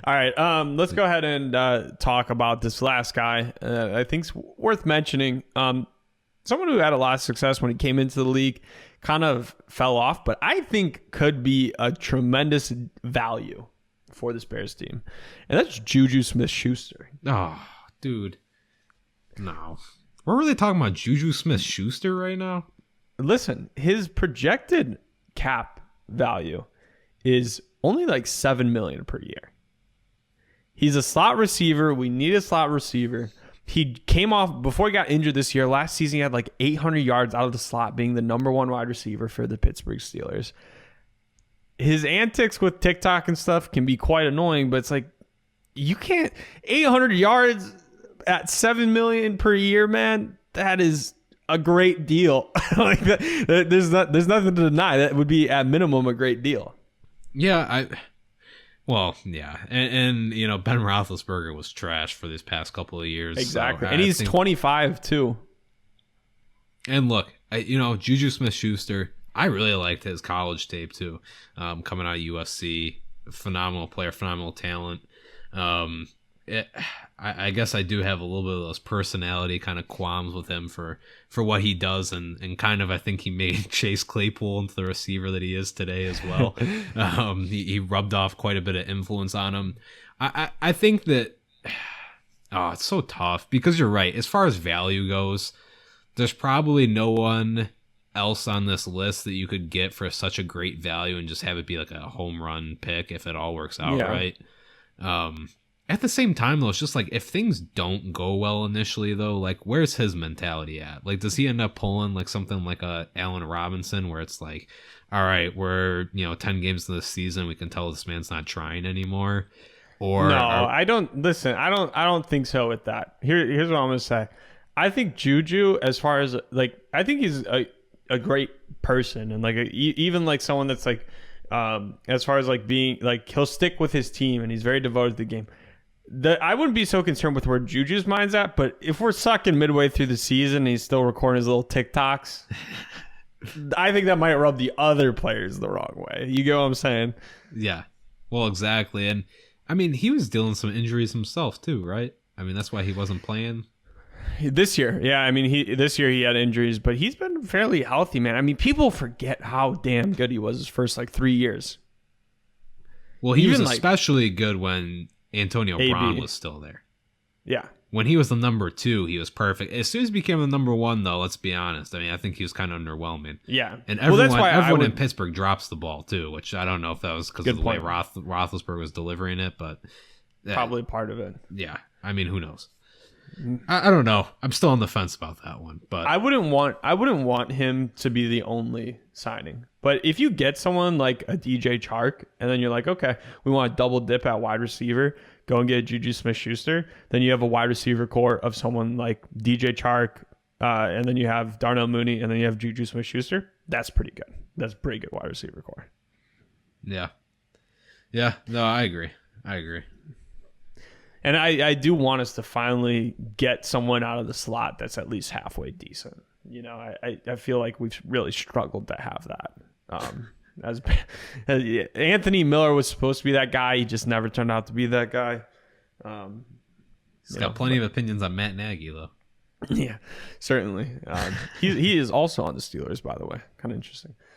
All right, let's go ahead and talk about this last guy. I think it's worth mentioning. Someone who had a lot of success when he came into the league, kind of fell off, but I think could be a tremendous value for this Bears team. And that's JuJu Smith-Schuster. Oh, dude. No. We're really talking about JuJu Smith-Schuster right now? Listen, his projected cap value is only like $7 million per year. He's a slot receiver. We need a slot receiver. He came off, before he got injured this year, last season he had like 800 yards out of the slot, being the number one wide receiver for the Pittsburgh Steelers. His antics with Tik Tok and stuff can be quite annoying, but it's like, you can't, 800 yards at $7 million per year, man, that is a great deal. Like there's nothing to deny. That would be at minimum a great deal. Yeah, Well, yeah, and you know, Ben Roethlisberger was trash for these past couple of years. Exactly, so and he's 25 too. And look, JuJu Smith-Schuster, I really liked his college tape too. Coming out of USC, phenomenal player, phenomenal talent. I guess I do have a little bit of those personality kind of qualms with him for what he does, and kind of I think he made Chase Claypool into the receiver that he is today as well. He rubbed off quite a bit of influence on him. I think that it's so tough because you're right. As far as value goes, there's probably no one else on this list that you could get for such a great value and just have it be like a home run pick if it all works out right. At the same time, though, it's just like if things don't go well initially, though, like where's his mentality at? Like, does he end up pulling like something like a Allen Robinson, where it's like, all right, we're 10 games into the season, we can tell this man's not trying anymore? Or no, I don't listen. I don't think so with that. Here's what I'm gonna say. I think JuJu, as far as like, I think he's a great person, and like even like someone that's like, as far as like being like, he'll stick with his team and he's very devoted to the game. I wouldn't be so concerned with where JuJu's mind's at, but if we're sucking midway through the season and he's still recording his little TikToks, I think that might rub the other players the wrong way. You get what I'm saying? Yeah. Well, exactly. And I mean, he was dealing with some injuries himself too, right? I mean, that's why he wasn't playing this year. Yeah, I mean, this year he had injuries, but he's been fairly healthy, man. I mean, people forget how damn good he was his first like 3 years. Well, he was especially good when Antonio Brown was still there. Yeah. When he was the number 2, he was perfect. As soon as he became the number 1, though, let's be honest. I mean, I think he was kind of underwhelming. Yeah. And everyone in Pittsburgh drops the ball, too, which I don't know if that was because of the way Roethlisberger was delivering it, but probably part of it. Yeah. I mean, who knows? I don't know. I'm still on the fence about that one, but I wouldn't want him to be the only signing. But if you get someone like a DJ Chark, and then you're like, okay, we want to double dip at wide receiver, go and get JuJu Smith-Schuster, then you have a wide receiver core of someone like DJ Chark, and then you have Darnell Mooney, and then you have JuJu Smith-Schuster. That's pretty good. That's a pretty good wide receiver core. Yeah. Yeah. No, I agree. And I do want us to finally get someone out of the slot that's at least halfway decent. I feel like we've really struggled to have that. Anthony Miller was supposed to be that guy. He just never turned out to be that guy. He's got plenty of opinions on Matt Nagy, though. Yeah, certainly. He is also on the Steelers, by the way. Kind of interesting.